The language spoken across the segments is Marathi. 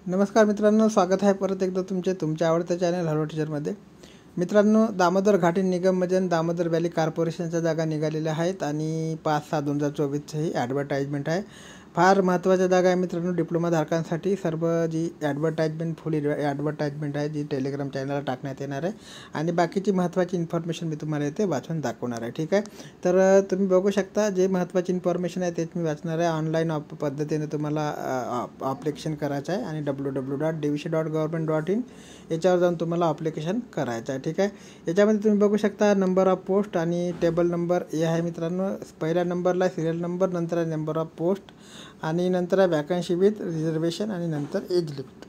नमस्कार मित्रांनो, स्वागत आहे परत एकदा तुमच्या आवडत्या चॅनल हॅलो टीचरमध्ये. मित्रांनो, दामोदर घाटी निगममधून दामोदर व्हॅली कॉर्पोरेशनच्या जागा निघालेल्या आहेत आणि 5/6/2024 ही ॲडव्हर्टाइजमेंट आहे. फार महत्त्वाच्या जागा आहे मित्रांनो डिप्लोमा धारकांसाठी. सर्व जी ॲडव्हर्टाइजमेंट फुल ॲडव्हर्टाइजमेंट आहे जी टेलिग्राम चॅनलला टाकण्यात येणार आहे आणि बाकीची महत्त्वाची इन्फॉर्मेशन मी तुम्हाला इथे वाचून दाखवणार आहे. ठीक आहे, तर तुम्ही बघू शकता जे महत्त्वाची इन्फॉर्मेशन आहे तेच मी वाचणार आहे. ऑनलाईन पद्धतीने तुम्हाला ॲप्लिकेशन करायचं आहे आणि www.dvc.government.in याच्यावर जाऊन तुम्हाला ॲप्लिकेशन करायचं आहे. ठीक आहे, याच्यामध्ये तुम्ही बघू शकता नंबर ऑफ पोस्ट आणि टेबल नंबर हे आहे मित्रांनो. पहिल्या नंबरला सिरियल नंबर, नंतर आहे नंबर ऑफ पोस्ट आणि नंतर आहे वॅकन्सी विथ रिझर्वेशन आणि नंतर एज लिमिट.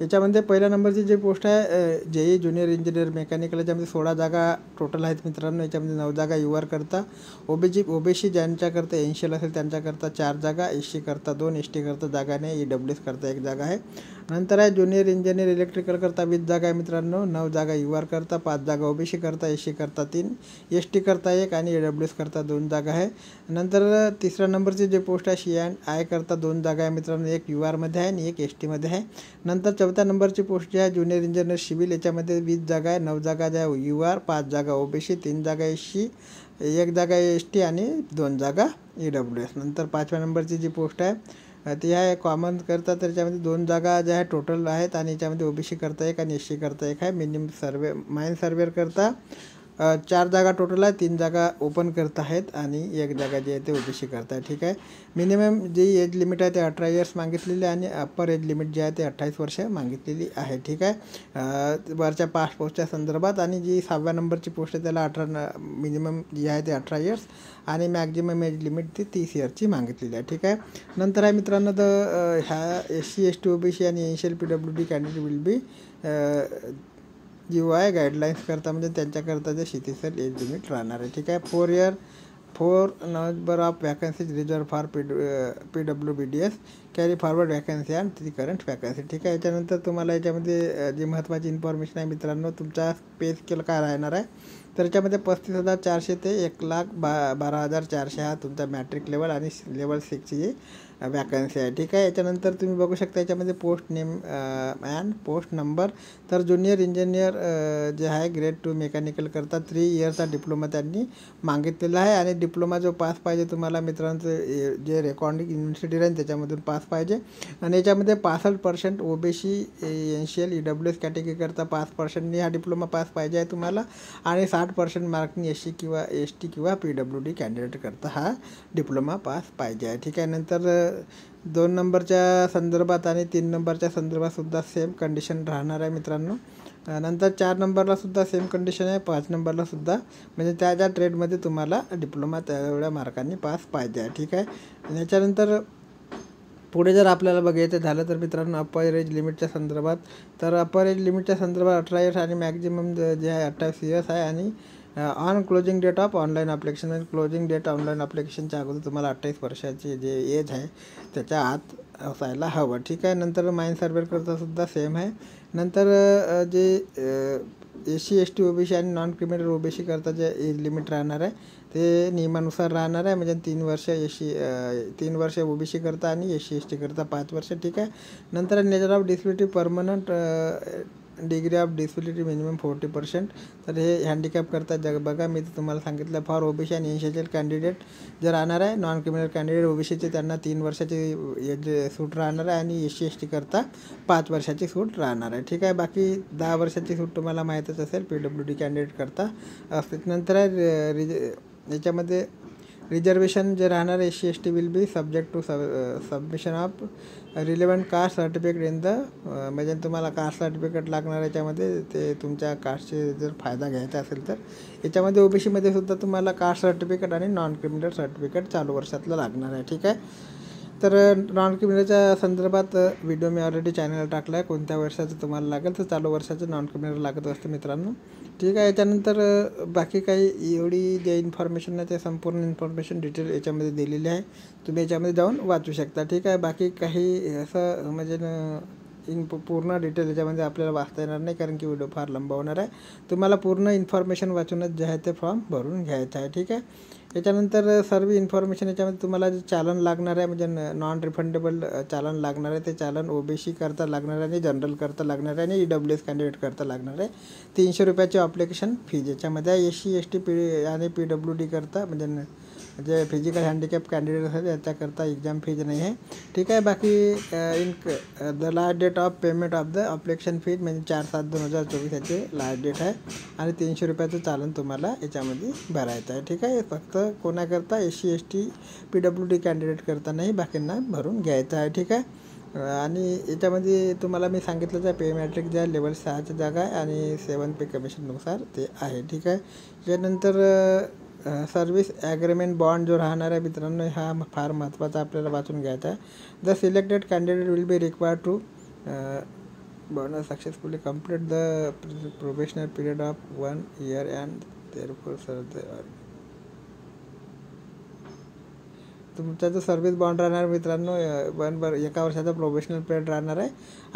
याच्यामध्ये पहिल्या नंबरची जी पोस्ट आहे JE ज्युनियर इंजिनियर मेकॅनिकल, याच्यामध्ये 16 जागा टोटल आहेत मित्रांनो. याच्यामध्ये 9 जागा UR करता, ओबीसी ज्यांच्याकरता 80 असेल त्यांच्याकरता 4 जागा, SC करता 2, ST करता जागा नाही, EWS करता 1 जागा आहे. नंतर आहे ज्युनियर इंजिनियर इलेक्ट्रिकल करता 20 जागा आहे मित्रांनो. 9 जागा UR करता, 5 जागा ओबीसी करता, SC करता 3, ST करता 1 आणि EWS करता 2 जागा आहे. नंतर तिसऱ्या नंबरची जी पोस्ट आहे C&I करता 2 जागा आहे मित्रांनो. एक UR मध्ये आहे आणि एक ST मध्ये आहे. नंतर चौथ्या नंबरची पोस्ट जी आहे ज्युनियर इंजिनियर सिव्हिल, याच्यामध्ये 20 जागा आहे. 9 जागा ज्या UR, 5 जागा ओबीसी, 3 जागा SC, 1 जागा ST आणि 2 जागा EWS. नंतर 5व्या नंबरची जी पोस्ट आहे ती आहे कॉमन करता, तर याच्यामध्ये 2 जागा ज्या आहे टोटल आहेत आणि याच्यामध्ये ओबीसी करता 1 आणि SC करता 1 आहे. मिनिमम सर्वे माइन सर्वेअर करता 4 जागा टोटल आहे, 3 जागा ओपन करता आहेत आणि 1 जागा जी आहे ते ओबीसी करता आहे. ठीक आहे, मिनिमम जी एज लिमिट आहे ते 18 इयर्स मागितलेली आहे आणि अप्पर एज लिमिट जी आहे ते 28 वर्ष मागितलेली आहे. ठीक आहे, वरच्या 5 पोस्टच्या संदर्भात. आणि जी 6व्या नंबरची पोस्ट आहे त्याला 18 मिनिमम जी आहे ते 18 इयर्स आणि मॅक्झिमम एज लिमिट ती 30 इयर्सची मागितलेली आहे. ठीक आहे, नंतर आहे मित्रांनो ह्या SC ST OBC आणि NCL PWD candidate will B GOI guidelines करता, म्हणजे त्यांच्याकरता जे शिथिल एज लिमिट राहणार आहे. ठीक आहे, 4 number of vacancies reserve for PWBDS carry forward vacancy and ती करंट वॅकन्सी. ठीक आहे, याच्यानंतर तुम्हाला याच्यामध्ये जी महत्त्वाची इन्फॉर्मेशन आहे मित्रांनो, तुमचा पे स्केल काय राहणार आहे तर याच्यामध्ये 35,400 ते 1,12,400 हा तुमचा मॅट्रिक लेवल आणि लेवल 6ची जी वॅकन्सी आहे. ठीक आहे, याच्यानंतर तुम्ही बघू शकता याच्यामध्ये post name and post number. तर ज्युनियर इंजिनियर जे आहे ग्रेड 2 मेकॅनिकल करता 3 इयरचा डिप्लोमा त्यांनी मागितलेला आहे आणि डिप्लोमा जो पास पाहिजे तुम्हाला मित्रांचं जे रेकॉर्डिंग युनिव्हर्सिटी राहील त्याच्यामधून पास पाहिजे. आणि याच्यामध्ये 65% ओबीसी NCL EWS कॅटेगरी करता 5% हा डिप्लोमा पास पाहिजे आहे तुम्हाला आणि 60% मार्कनी SC किंवा ST किंवा PWD कॅन्डिडेट करता हा डिप्लोमा पास पाहिजे आहे. ठीक आहे, नंतर 2 नंबरच्या संदर्भात आणि 3 नंबरच्या संदर्भात सुद्धा सेम कंडिशन राहणार आहे मित्रांनो. नंतर 4 नंबरला सुद्धा सेम कंडिशन आहे, 5 नंबरला सुद्धा, म्हणजे त्या ट्रेडमध्ये तुम्हाला डिप्लोमा तेवढ्या मार्कांनी पास पाहिजे आहे. ठीक आहे, आणि याच्यानंतर पुढे जर आपल्याला बघायचं झालं तर मित्रांनो अप्पर एज लिमिटच्या संदर्भात, तर अप्पर एज लिमिटच्या संदर्भात 18 इयर्स आणि मॅक्झिमम जे आहे 28 इयर्स आहे. आणि on closing date of online application, म्हणजे क्लोजिंग डेट ऑनलाईन ॲप्लिकेशनच्या अगोदर तुम्हाला 28 वर्षाची जे एज आहे त्याच्या आत असायला हवं. ठीक आहे, नंतर माइन सर्वेअर करता सुद्धा सेम आहे. नंतर जे SC ST OBC आणि नॉन क्रिमिनल OBC करता जे एज लिमिट राहणार आहे ते नियमानुसार राहणार आहे, म्हणजे 3 वर्ष 3 वर्ष OBC करता आणि SC ST करता 5 वर्ष. ठीक आहे, नंतर nature of disability permanent degree of disability minimum 40%. तर हे हँडिकॅप करता बघा मी तुम्हाला सांगितलं फॉर OBC आणि NCL कॅन्डिडेट जे राहणार आहे. नॉन क्रिमिनल कॅन्डिडेट OBCचे त्यांना 3 वर्षाची एज सूट राहणार आहे आणि SC ST करता 5 वर्षाची सूट राहणार आहे. ठीक आहे, बाकी 10 वर्षाची सूट तुम्हाला माहीतच असेल PWD कॅन्डिडेट करता असते. नंतर आहे याच्यामध्ये रिझर्वेशन जे राहणार आहे SC ST will be subject to submission of relevant caste certificate in the, म्हणजे तुम्हाला कास्ट सर्टिफिकेट लागणार याच्यामध्ये ते तुमच्या कास्टचे जर फायदा घ्यायचा असेल तर याच्यामध्ये OBCमध्ये सुद्धा तुम्हाला कास्ट सर्टिफिकेट आणि नॉन क्रिमिनल सर्टिफिकेट चालू वर्षातलं लागणार आहे. ठीक आहे, तर नॉन क्रिमिनलच्या संदर्भात व्हिडिओ मी ऑलरेडी चॅनलला टाकला आहे, कोणत्या वर्षाचं तुम्हाला लागेल तर चालू वर्षाचं नॉन क्रिमिनल लागत असतं मित्रांनो. ठीक आहे, याच्यानंतर बाकी काही एवढी जे इन्फॉर्मेशन आहे ते संपूर्ण इन्फॉर्मेशन डिटेल याच्यामध्ये दिलेली आहे, तुम्ही याच्यामध्ये जाऊन वाचू शकता. ठीक आहे, बाकी काही असं म्हणजे पूर्ण डिटेल याच्यामध्ये आपल्याला वाचता येणार नाही, कारण की व्हिडिओ फार लंबा होणार आहे. तुम्हाला पूर्ण इन्फॉर्मेशन वाचूनच जे आहे ते फॉर्म भरून घ्यायचं आहे. ठीक आहे. याच्यानंतर सर्व इन्फॉर्मेशन याच्यामध्ये तुम्हाला जे चालन लागणार आहे, म्हणजे नॉन रिफंडेबल चालन लागणार आहे, ते चालन OBC करता लागणार आहे आणि जनरल करता लागणार आहे आणि EWS कॅन्डिडेट करता लागणार आहे. 300 रुपयाची ॲप्लिकेशन फीज याच्यामध्ये आहे. SC ST आणि PWD करता, म्हणजे जे फिजिकल हँडिकॅप कॅन्डिडेट आहेत त्याच्याकरता एक्झाम फीज नाही आहे. ठीक आहे. बाकी the last date of payment of the application fees म्हणजे 4/7/2024 याची लास्ट डेट आहे आणि 300 रुपयाचं चालन तुम्हाला याच्यामध्ये भरायचं आहे. ठीक आहे. फक्त कोणाकरता SC ST PWD कॅन्डिडेट करता नाही, बाकींना भरून घ्यायचं आहे. ठीक आहे. आणि याच्यामध्ये तुम्हाला मी सांगितलं आहे पे मॅट्रिक ज्या लेवल 6च्या जागा आहे आणि 7 पे कमिशननुसार ते आहे. ठीक आहे. त्यानंतर सर्व्हिस ॲग्रीमेंट बॉन्ड जो राहणार आहे मित्रांनो, हा फार महत्त्वाचा आपल्याला वाचून घ्यायचा आहे. The selected candidate will be required to bond successfully complete the probational period of 1 year and therefore तुमचा जो सर्व्हिस बॉन्ड राहणार मित्रांनो 1 वर्षाचा प्रोबेशनल पिरियड राहणार आहे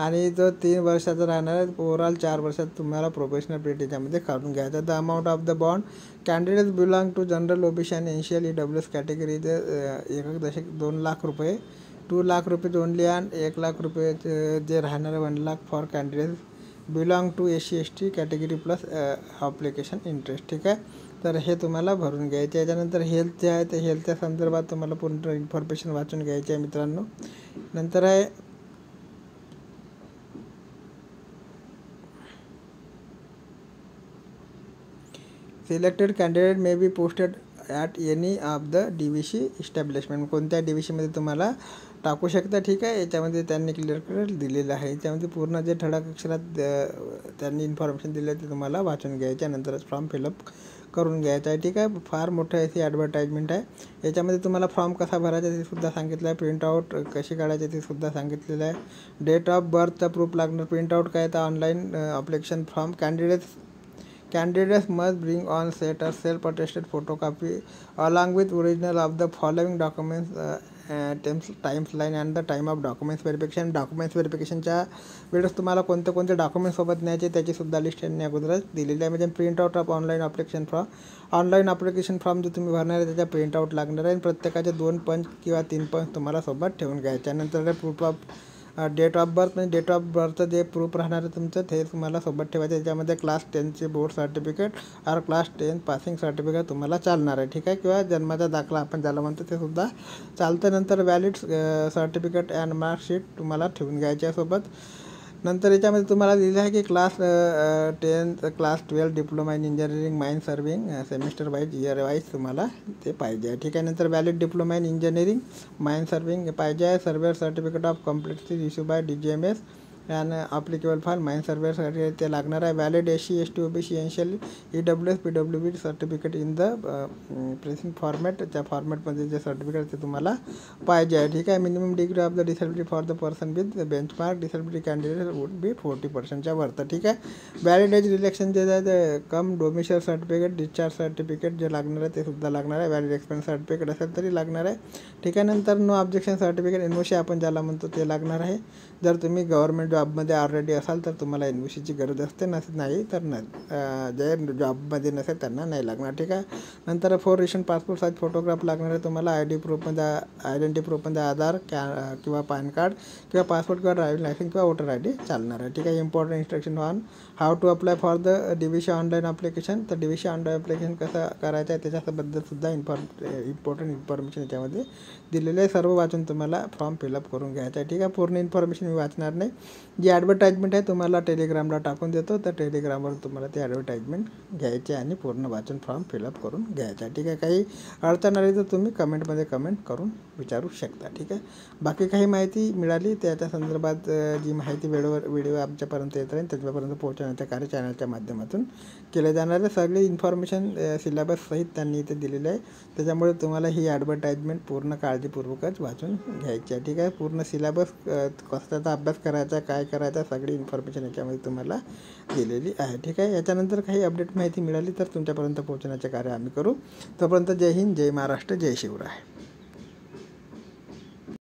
आणि जो 3 वर्षाचा राहणार आहे. ओव्हरऑल 4 वर्षात तुम्हाला प्रोबेशनल पिरियड याच्यामध्ये काढून घ्यायचा. The amount of the bond candidates belong to general OBC आणि एन्शियल EWS कॅटेगरी 1.2 लाख रुपये, 2 लाख रुपये ओनली अँड 1 लाख रुपये जे राहणार आहे 1 lakh for candidates belong to SC ST category plus application interest. ठीक आहे. तर हे तुम्हाला भरून घ्यायचे. याच्यानंतर हेल्थ जे आहे ते हेल्थच्या संदर्भात तुम्हाला पूर्ण इन्फॉर्मेशन वाचून घ्यायची आहे मित्रांनो. नंतर आहे selected candidate may be posted at any of the DVC establishment, कोणत्या DVCमध्ये तुम्हाला टाकू शकता. ठीक आहे. याच्यामध्ये त्यांनी क्लिअर दिलेलं आहे. याच्यामध्ये पूर्ण जे ठळक अक्षरात त्यांनी इन्फॉर्मेशन दिलं ते तुम्हाला वाचून घ्यायच्या नंतरच फॉर्म फिलअप करून घ्यायचं आहे. ठीक आहे. फार मोठं अशी ॲडव्हर्टाईजमेंट आहे. याच्यामध्ये तुम्हाला फॉर्म कसा भरायचा ते सुद्धा सांगितलं आहे. प्रिंटआउट कशी काढायची ते सुद्धा सांगितलेलं आहे. डेट ऑफ बर्थचा प्रूफ लागणार. प्रिंटआउट काय तर online application form Candidates must bring on set a self-attested photocopy along with original of the following documents, timeline and the time of documents verification. Documents व्हेरिफिकेशनच्या वेळेस तुम्हाला कोणते डॉक्युमेंट्स सोबत न्यायचे त्याची सुद्धा लिस्ट त्यांनी अगोदरच दिलेली आहे. म्हणजे printout of online application form जो तुम्ही भरणार आहे त्याचा प्रिंटआउट लागणार आहे आणि प्रत्येकाचे 2 पंच किंवा 3 पंच तुम्हाला सोबत ठेवून घ्यायचे. नंतर proof of date of birth, म्हणजे डेट ऑफ बर्थचं जे प्रूफ राहणार आहे तुमचं ते तुम्हाला सोबत ठेवायचं. त्याच्यामध्ये क्लास 10चे बोर्ड सर्टिफिकेट और क्लास 10 पासिंग सर्टिफिकेट तुम्हाला चालणार आहे. ठीक आहे. किंवा जन्माचा दाखला आपण ज्याला म्हणतो ते सुद्धा चालतं. नंतर व्हॅलिड सर्टिफिकेट अँड मार्कशीट तुम्हाला ठेवून घ्यायच्या सोबत. नंतर याच्यामध्ये तुम्हाला लिहिलं आहे की class 10 class 12 diploma in engineering mine serving semester wise year wise तुम्हाला ते पाहिजे आहे. ठीक आहे. नंतर valid diploma in engineering mine serving पाहिजे आहे. Surveyor certificate of completely issue bye DGMS and applicable file mine surveyor ते लागणार आहे. Valid SC ST OBC एन्शियल EWS PWD certificate in the pressing format, त्या फॉर्मॅटमध्ये जे सर्टिफिकेट ते तुम्हाला पाहिजे आहे. ठीक आहे. Minimum degree of the disability for the person with benchmark disability candidate would be 40%च्या वरतं. ठीक आहे. व्हॅलिड एज रिलेक्शन जे आहे ते cum domicile certificate discharge certificate जे लागणार आहे ते सुद्धा लागणार आहे. व्हॅलिड एक्सपेरियन्स सर्टिफिकेट असेल तरी लागणार आहे. ठीक आहे. नंतर नो ऑब्जेक्शन सर्टिफिकेट NOC आपण ज्याला म्हणतो ते लागणार आहे. जर तुम्ही गव्हर्नमेंट जॉबमध्ये ऑलरेडी असाल तर तुम्हाला NOCची गरज असते, नाही तर जे जॉबमध्ये नसेल त्यांना नाही लागणार. ठीक आहे. नंतर 4 रिसेंट पासपोर्ट साईज फोटोग्राफ लागणार आहे तुम्हाला. आयडेंटिटी प्रूफमध्ये आधार किंवा पॅन कार्ड किंवा पासपोर्ट किंवा ड्रायव्हिंग लायसन्स किंवा वोटर ID चालणार आहे. ठीक आहे. Important instruction on how to apply for the DVC online application. तर DVC ऑनलाईन ॲप्लिकेशन कसं करायचं आहे त्याच्याबद्दल सुद्धा इम्पॉर्टंट इन्फॉर्मेशन याच्यामध्ये दिलेलं आहे. सर्व वाचून तुम्हाला फॉर्म फिलअप करून घ्यायचा आहे. ठीक आहे. पूर्ण इन्फॉर्मेशन मी वाचणार नाही. जी ॲडव्हर्टाईजमेंट आहे तुम्हाला टेलिग्रामला टाकून देतो, तर टेलिग्रामवर तुम्हाला ती ॲडव्हर्टाईजमेंट घ्यायची आणि पूर्ण वाचून फॉर्म फिलअप करून घ्यायचा. ठीक आहे. काही अडचण आली तर तुम्ही कमेंटमध्ये कमेंट करून विचारू शकता. ठीक आहे. बाकी काही माहिती मिळाली त्याच्या संदर्भात जी माहिती व्हिडिओ आमच्यापर्यंत येत राहील त्याच्यापर्यंत पोहोचवण्याचं कार्य चॅनलच्या माध्यमातून केलं जाणार आहे. सगळी इन्फॉर्मेशन सिलेबस सहित त्यांनी इथे दिलेलं आहे. त्याच्यामुळे तुम्हाला ही ॲडव्हर्टाईजमेंट पूर्ण काळजीपूर्वकच वाचून घ्यायची आहे. ठीक आहे. पूर्ण सिलेबस कशाचा अभ्यास करायचा काय करायचा सगळी इन्फॉर्मेशन याच्यामध्ये तुम्हाला दिलेली आहे. ठीक आहे. याच्यानंतर काही अपडेट माहिती मिळाली तर तुमच्यापर्यंत पोहोचण्याचे कार्य आम्ही करू. तोपर्यंत जय हिंद, जय महाराष्ट्र, जय शिवराय.